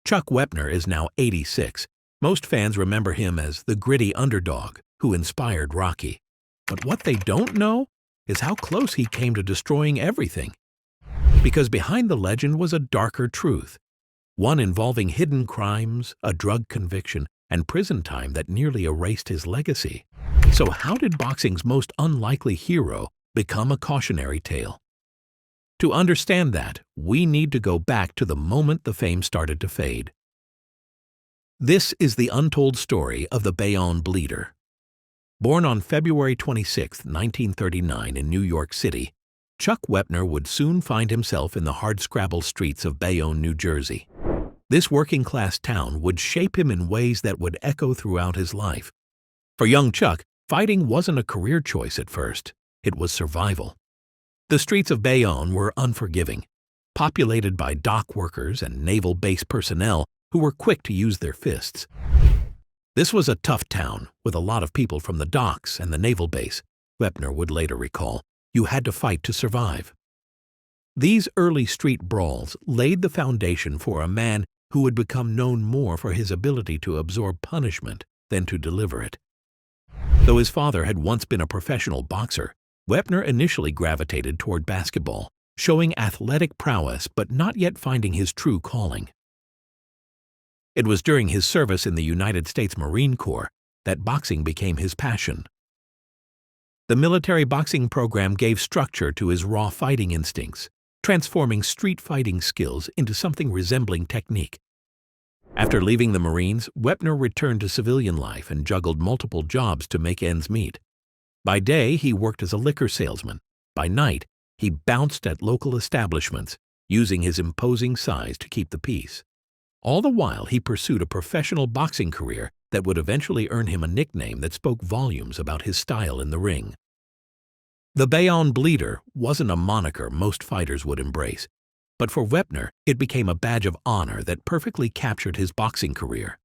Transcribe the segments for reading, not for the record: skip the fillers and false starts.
Chuck Wepner is now 86. Most fans remember him as the gritty underdog who inspired Rocky. But what they don't know is how close he came to destroying everything. Because behind the legend was a darker truth, one involving hidden crimes, a drug conviction, and prison time that nearly erased his legacy. So how did boxing's most unlikely hero become a cautionary tale? To understand that, we need to go back to the moment the fame started to fade. This is the untold story of the Bayonne Bleeder. Born on February 26, 1939 in New York City, Chuck Wepner would soon find himself in the hardscrabble streets of Bayonne, New Jersey. This working-class town would shape him in ways that would echo throughout his life. For young Chuck, fighting wasn't a career choice at first. It was survival. The streets of Bayonne were unforgiving, populated by dock workers and naval base personnel who were quick to use their fists. This was a tough town with a lot of people from the docks and the naval base. Wepner would later recall, "You had to fight to survive." These early street brawls laid the foundation for a man who would become known more for his ability to absorb punishment than to deliver it. Though his father had once been a professional boxer, Wepner initially gravitated toward basketball, showing athletic prowess but not yet finding his true calling. It was during his service in the United States Marine Corps that boxing became his passion. The military boxing program gave structure to his raw fighting instincts, transforming street fighting skills into something resembling technique. After leaving the Marines, Wepner returned to civilian life and juggled multiple jobs to make ends meet. By day, he worked as a liquor salesman. By night, he bounced at local establishments, using his imposing size to keep the peace. All the while, he pursued a professional boxing career that would eventually earn him a nickname that spoke volumes about his style in the ring. The Bayonne Bleeder wasn't a moniker most fighters would embrace, but for Wepner, it became a badge of honor that perfectly captured his boxing career.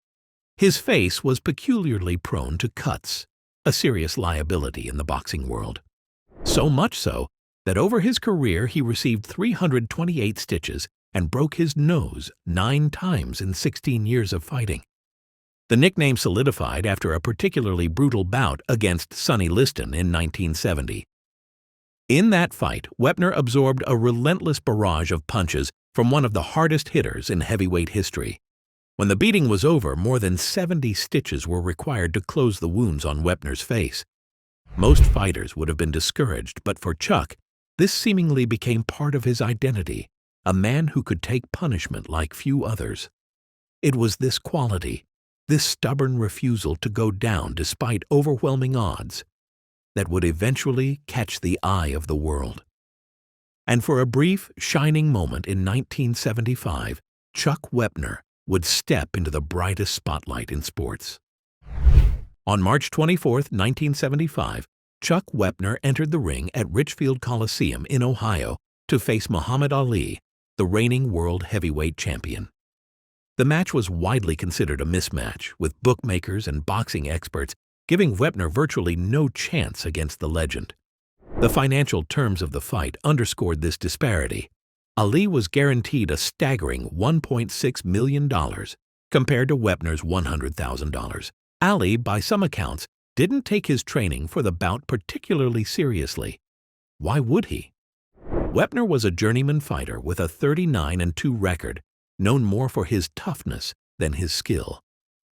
His face was peculiarly prone to cuts, a serious liability in the boxing world. So much so that over his career he received 328 stitches and broke his nose 9 times in 16 years of fighting. The nickname solidified after a particularly brutal bout against Sonny Liston in 1970. In that fight, Wepner absorbed a relentless barrage of punches from one of the hardest hitters in heavyweight history. When the beating was over, more than 70 stitches were required to close the wounds on Wepner's face. Most fighters would have been discouraged, but for Chuck, this seemingly became part of his identity, a man who could take punishment like few others. It was this quality, this stubborn refusal to go down despite overwhelming odds, that would eventually catch the eye of the world. And for a brief, shining moment in 1975, Chuck Wepner would step into the brightest spotlight in sports. On March 24, 1975, Chuck Wepner entered the ring at Richfield Coliseum in Ohio to face Muhammad Ali, the reigning world heavyweight champion. The match was widely considered a mismatch, with bookmakers and boxing experts giving Wepner virtually no chance against the legend. The financial terms of the fight underscored this disparity. Ali was guaranteed a staggering $1.6 million compared to Wepner's $100,000. Ali, by some accounts, didn't take his training for the bout particularly seriously. Why would he? Wepner was a journeyman fighter with a 39-2 record, known more for his toughness than his skill.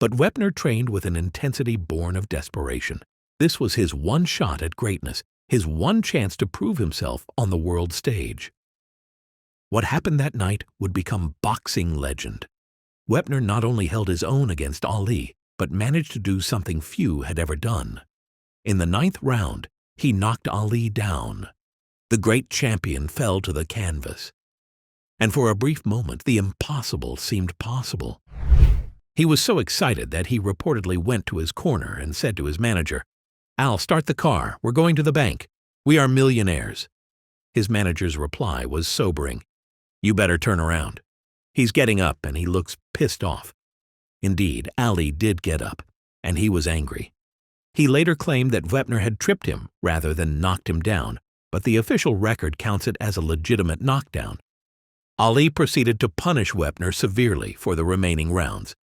But Wepner trained with an intensity born of desperation. This was his one shot at greatness, his one chance to prove himself on the world stage. What happened that night would become boxing legend. Wepner not only held his own against Ali, but managed to do something few had ever done. In the 9th round, he knocked Ali down. The great champion fell to the canvas. And for a brief moment, the impossible seemed possible. He was so excited that he reportedly went to his corner and said to his manager, "Al, start the car. We're going to the bank. We are millionaires." His manager's reply was sobering. "You better turn around. He's getting up and he looks pissed off." Indeed, Ali did get up, and he was angry. He later claimed that Wepner had tripped him rather than knocked him down, but the official record counts it as a legitimate knockdown. Ali proceeded to punish Wepner severely for the remaining rounds.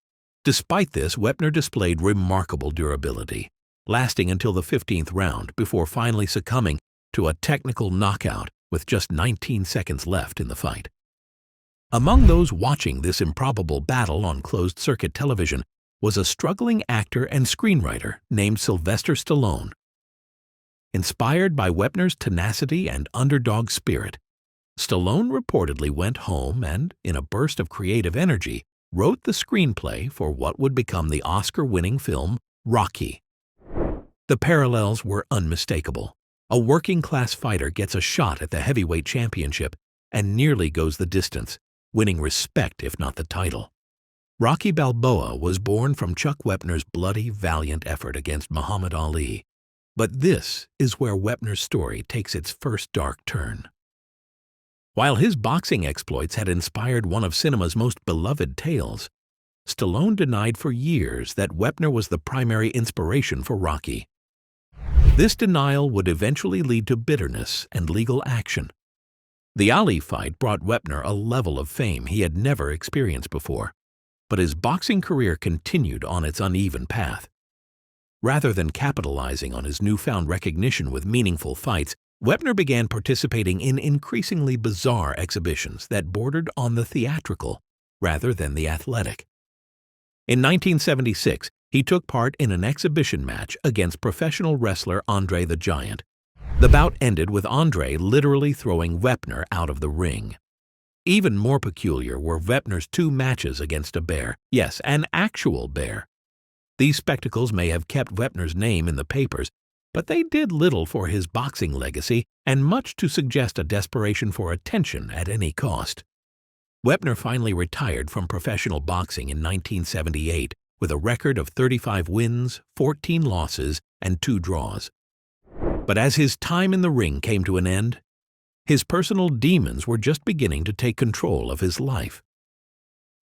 Despite this, Wepner displayed remarkable durability, lasting until the 15th round before finally succumbing to a technical knockout with just 19 seconds left in the fight. Among those watching this improbable battle on closed-circuit television was a struggling actor and screenwriter named Sylvester Stallone. Inspired by Wepner's tenacity and underdog spirit, Stallone reportedly went home and, in a burst of creative energy, wrote the screenplay for what would become the Oscar-winning film Rocky. The parallels were unmistakable. A working-class fighter gets a shot at the heavyweight championship and nearly goes the distance, winning respect if not the title. Rocky Balboa was born from Chuck Wepner's bloody, valiant effort against Muhammad Ali. But this is where Wepner's story takes its first dark turn. While his boxing exploits had inspired one of cinema's most beloved tales, Stallone denied for years that Wepner was the primary inspiration for Rocky. This denial would eventually lead to bitterness and legal action. The Ali fight brought Wepner a level of fame he had never experienced before, but his boxing career continued on its uneven path. Rather than capitalizing on his newfound recognition with meaningful fights, Wepner began participating in increasingly bizarre exhibitions that bordered on the theatrical rather than the athletic. In 1976, he took part in an exhibition match against professional wrestler Andre the Giant. The bout ended with Andre literally throwing Wepner out of the ring. Even more peculiar were Wepner's 2 matches against a bear. Yes, an actual bear. These spectacles may have kept Wepner's name in the papers, but they did little for his boxing legacy and much to suggest a desperation for attention at any cost. Wepner finally retired from professional boxing in 1978 with a record of 35 wins, 14 losses, and 2 draws. But as his time in the ring came to an end, his personal demons were just beginning to take control of his life.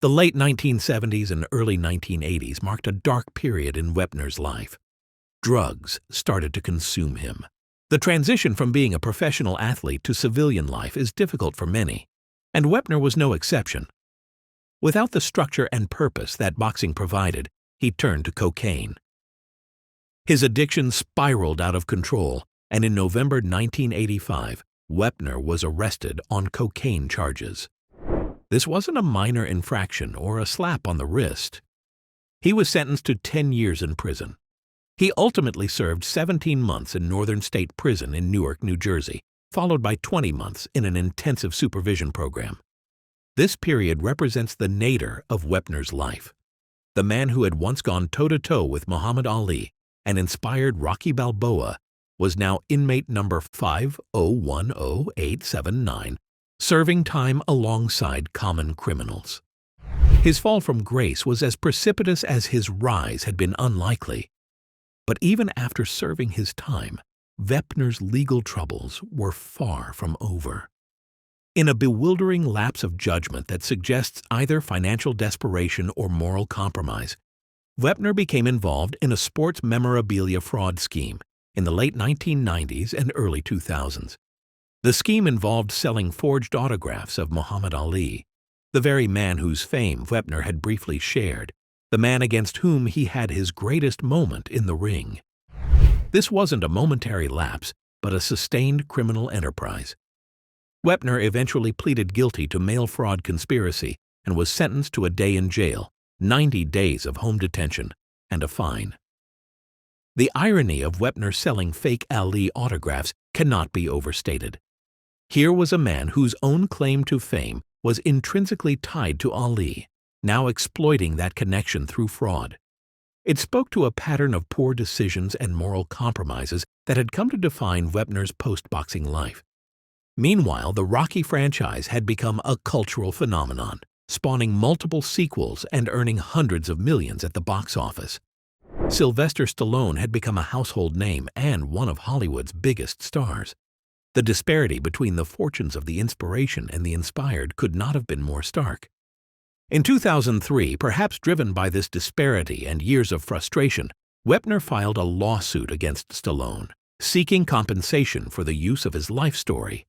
The late 1970s and early 1980s marked a dark period in Wepner's life. Drugs started to consume him. The transition from being a professional athlete to civilian life is difficult for many, and Wepner was no exception. Without the structure and purpose that boxing provided, he turned to cocaine. His addiction spiraled out of control, and in November 1985, Wepner was arrested on cocaine charges. This wasn't a minor infraction or a slap on the wrist. He was sentenced to 10 years in prison. He ultimately served 17 months in Northern State Prison in Newark, New Jersey, followed by 20 months in an intensive supervision program. This period represents the nadir of Wepner's life. The man who had once gone toe-to-toe with Muhammad Ali and inspired Rocky Balboa was now inmate number 5010879, serving time alongside common criminals. His fall from grace was as precipitous as his rise had been unlikely. But even after serving his time, Wepner's legal troubles were far from over. In a bewildering lapse of judgment that suggests either financial desperation or moral compromise, Wepner became involved in a sports memorabilia fraud scheme in the late 1990s and early 2000s. The scheme involved selling forged autographs of Muhammad Ali, the very man whose fame Wepner had briefly shared, the man against whom he had his greatest moment in the ring. This wasn't a momentary lapse, but a sustained criminal enterprise. Wepner eventually pleaded guilty to mail fraud conspiracy and was sentenced to a day in jail, 90 days of home detention, and a fine. The irony of Wepner selling fake Ali autographs cannot be overstated. Here was a man whose own claim to fame was intrinsically tied to Ali, now exploiting that connection through fraud. It spoke to a pattern of poor decisions and moral compromises that had come to define Wepner's post-boxing life. Meanwhile, the Rocky franchise had become a cultural phenomenon, spawning multiple sequels and earning hundreds of millions at the box office. Sylvester Stallone had become a household name and one of Hollywood's biggest stars. The disparity between the fortunes of the inspiration and the inspired could not have been more stark. In 2003, perhaps driven by this disparity and years of frustration, Wepner filed a lawsuit against Stallone, seeking compensation for the use of his life story.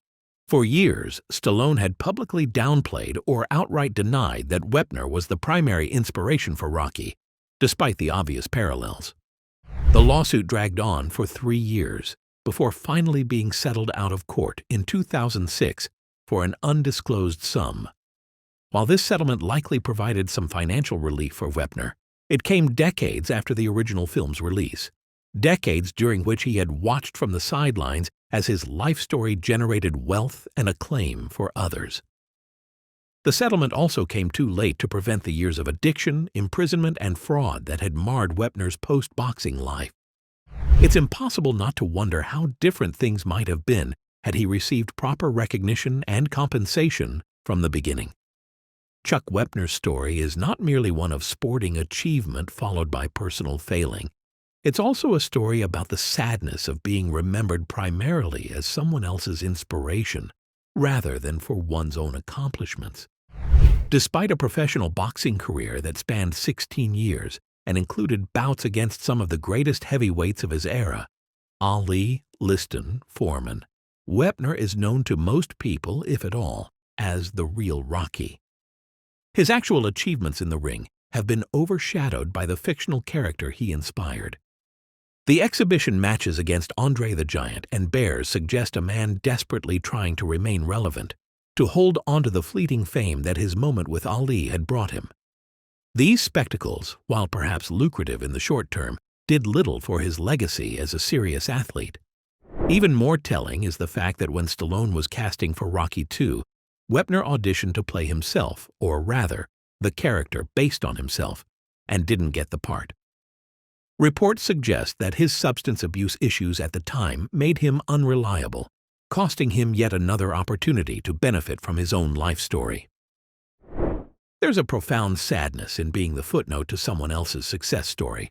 For years, Stallone had publicly downplayed or outright denied that Wepner was the primary inspiration for Rocky, despite the obvious parallels. The lawsuit dragged on for 3 years before finally being settled out of court in 2006 for an undisclosed sum. While this settlement likely provided some financial relief for Wepner, it came decades after the original film's release, decades during which he had watched from the sidelines as his life story generated wealth and acclaim for others. The settlement also came too late to prevent the years of addiction, imprisonment, and fraud that had marred Wepner's post-boxing life. It's impossible not to wonder how different things might have been had he received proper recognition and compensation from the beginning. Chuck Wepner's story is not merely one of sporting achievement followed by personal failing. It's also a story about the sadness of being remembered primarily as someone else's inspiration, rather than for one's own accomplishments. Despite a professional boxing career that spanned 16 years and included bouts against some of the greatest heavyweights of his era, Ali, Liston, Foreman, Wepner is known to most people, if at all, as the real Rocky. His actual achievements in the ring have been overshadowed by the fictional character he inspired. The exhibition matches against Andre the Giant and Bears suggest a man desperately trying to remain relevant, to hold onto the fleeting fame that his moment with Ali had brought him. These spectacles, while perhaps lucrative in the short term, did little for his legacy as a serious athlete. Even more telling is the fact that when Stallone was casting for Rocky II, Wepner auditioned to play himself, or rather, the character based on himself, and didn't get the part. Reports suggest that his substance abuse issues at the time made him unreliable, costing him yet another opportunity to benefit from his own life story. There's a profound sadness in being the footnote to someone else's success story.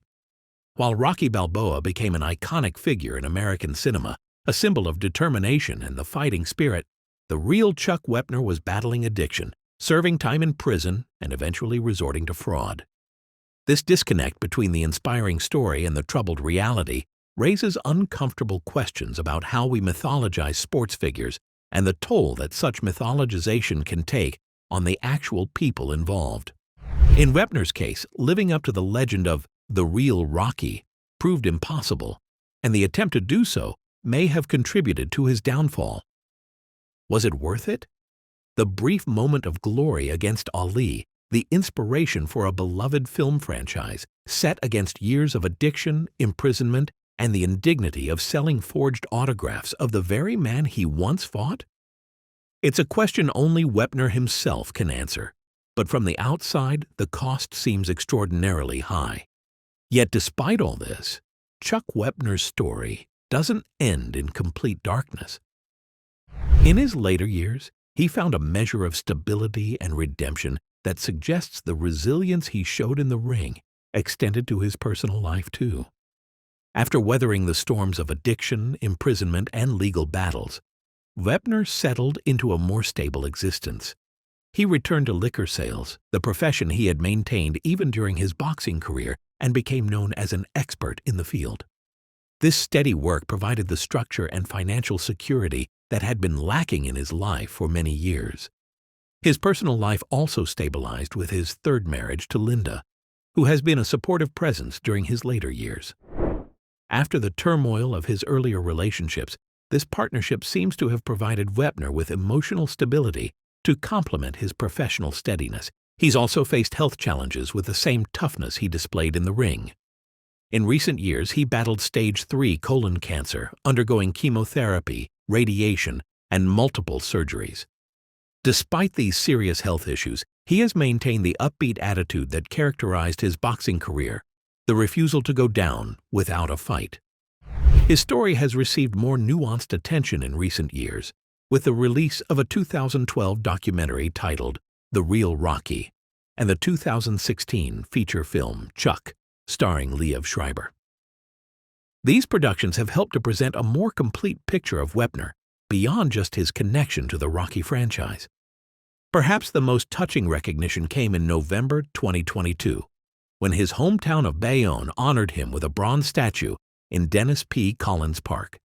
While Rocky Balboa became an iconic figure in American cinema, a symbol of determination and the fighting spirit, the real Chuck Wepner was battling addiction, serving time in prison, and eventually resorting to fraud. This disconnect between the inspiring story and the troubled reality raises uncomfortable questions about how we mythologize sports figures and the toll that such mythologization can take on the actual people involved. In Wepner's case, living up to the legend of the real Rocky proved impossible, and the attempt to do so may have contributed to his downfall. Was it worth it? The brief moment of glory against Ali, the inspiration for a beloved film franchise, set against years of addiction, imprisonment, and the indignity of selling forged autographs of the very man he once fought? It's a question only Wepner himself can answer, but from the outside, the cost seems extraordinarily high. Yet despite all this, Chuck Wepner's story doesn't end in complete darkness. In his later years, he found a measure of stability and redemption that suggests the resilience he showed in the ring extended to his personal life too. After weathering the storms of addiction, imprisonment, and legal battles, Wepner settled into a more stable existence. He returned to liquor sales, the profession he had maintained even during his boxing career, and became known as an expert in the field. This steady work provided the structure and financial security that had been lacking in his life for many years. His personal life also stabilized with his third marriage to Linda, who has been a supportive presence during his later years. After the turmoil of his earlier relationships, this partnership seems to have provided Wepner with emotional stability to complement his professional steadiness. He's also faced health challenges with the same toughness he displayed in the ring. In recent years, he battled stage 3 colon cancer, undergoing chemotherapy, radiation, and multiple surgeries. Despite these serious health issues, he has maintained the upbeat attitude that characterized his boxing career, the refusal to go down without a fight. His story has received more nuanced attention in recent years, with the release of a 2012 documentary titled The Real Rocky and the 2016 feature film Chuck, starring Liev Schreiber. These productions have helped to present a more complete picture of Wepner beyond just his connection to the Rocky franchise. Perhaps the most touching recognition came in November 2022, when his hometown of Bayonne honored him with a bronze statue in Dennis P. Collins Park.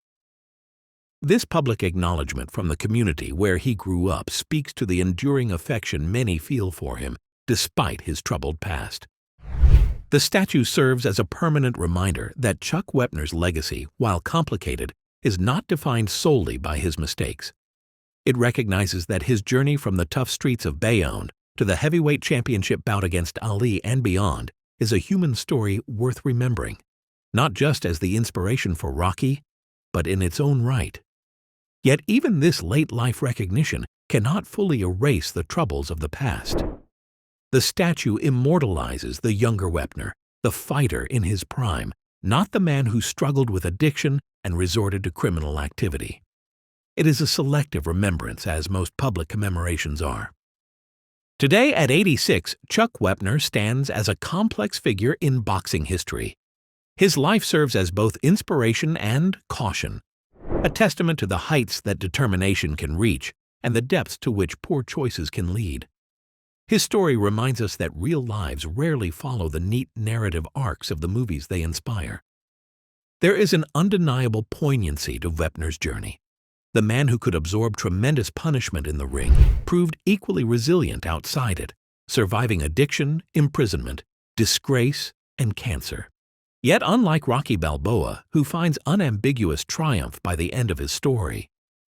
This public acknowledgement from the community where he grew up speaks to the enduring affection many feel for him, despite his troubled past. The statue serves as a permanent reminder that Chuck Wepner's legacy, while complicated, is not defined solely by his mistakes. It recognizes that his journey from the tough streets of Bayonne to the heavyweight championship bout against Ali and beyond is a human story worth remembering, not just as the inspiration for Rocky, but in its own right. Yet even this late-life recognition cannot fully erase the troubles of the past. The statue immortalizes the younger Wepner, the fighter in his prime, not the man who struggled with addiction and resorted to criminal activity. It is a selective remembrance, as most public commemorations are. Today, at 86, Chuck Wepner stands as a complex figure in boxing history. His life serves as both inspiration and caution, a testament to the heights that determination can reach and the depths to which poor choices can lead. His story reminds us that real lives rarely follow the neat narrative arcs of the movies they inspire. There is an undeniable poignancy to Wepner's journey. The man who could absorb tremendous punishment in the ring proved equally resilient outside it, surviving addiction, imprisonment, disgrace, and cancer. Yet unlike Rocky Balboa, who finds unambiguous triumph by the end of his story,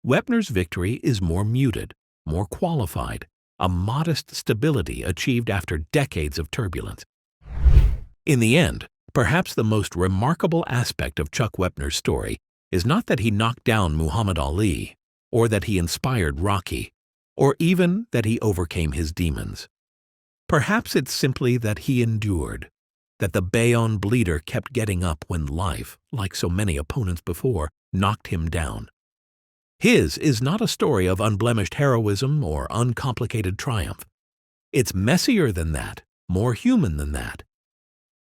Wepner's victory is more muted, more qualified, a modest stability achieved after decades of turbulence. In the end, perhaps the most remarkable aspect of Chuck Wepner's story is not that he knocked down Muhammad Ali, or that he inspired Rocky, or even that he overcame his demons. Perhaps it's simply that he endured, that the Bayonne bleeder kept getting up when life, like so many opponents before, knocked him down. His is not a story of unblemished heroism or uncomplicated triumph. It's messier than that, more human than that.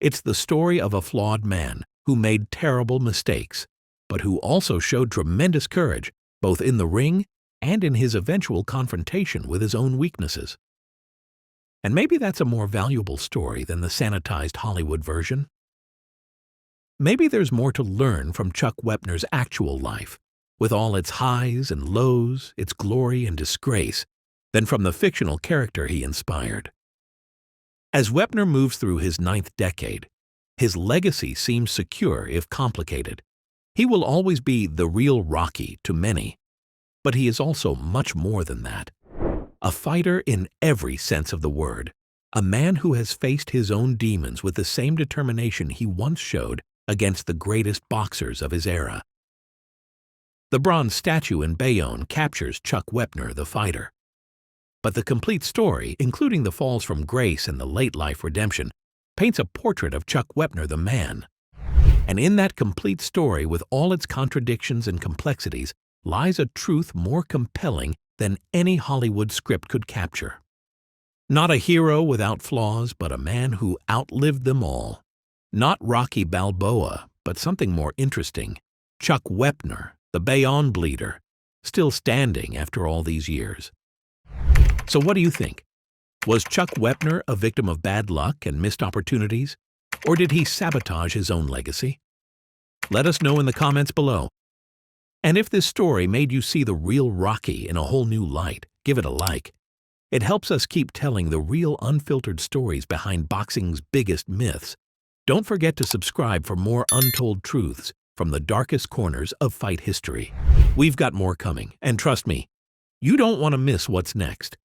It's the story of a flawed man who made terrible mistakes, but who also showed tremendous courage, both in the ring and in his eventual confrontation with his own weaknesses. And maybe that's a more valuable story than the sanitized Hollywood version. Maybe there's more to learn from Chuck Wepner's actual life, with all its highs and lows, its glory and disgrace, than from the fictional character he inspired. As Wepner moves through his 9th decade, his legacy seems secure if complicated. He will always be the real Rocky to many, but he is also much more than that. A fighter in every sense of the word, a man who has faced his own demons with the same determination he once showed against the greatest boxers of his era. The bronze statue in Bayonne captures Chuck Wepner, the fighter. But the complete story, including the falls from grace and the late-life redemption, paints a portrait of Chuck Wepner, the man. And in that complete story, with all its contradictions and complexities, lies a truth more compelling than any Hollywood script could capture. Not a hero without flaws, but a man who outlived them all. Not Rocky Balboa, but something more interesting. Chuck Wepner, the Bayonne bleeder, still standing after all these years. So what do you think? Was Chuck Wepner a victim of bad luck and missed opportunities? Or did he sabotage his own legacy? Let us know in the comments below. And if this story made you see the real Rocky in a whole new light, give it a like. It helps us keep telling the real unfiltered stories behind boxing's biggest myths. Don't forget to subscribe for more untold truths from the darkest corners of fight history. We've got more coming, and trust me, you don't want to miss what's next.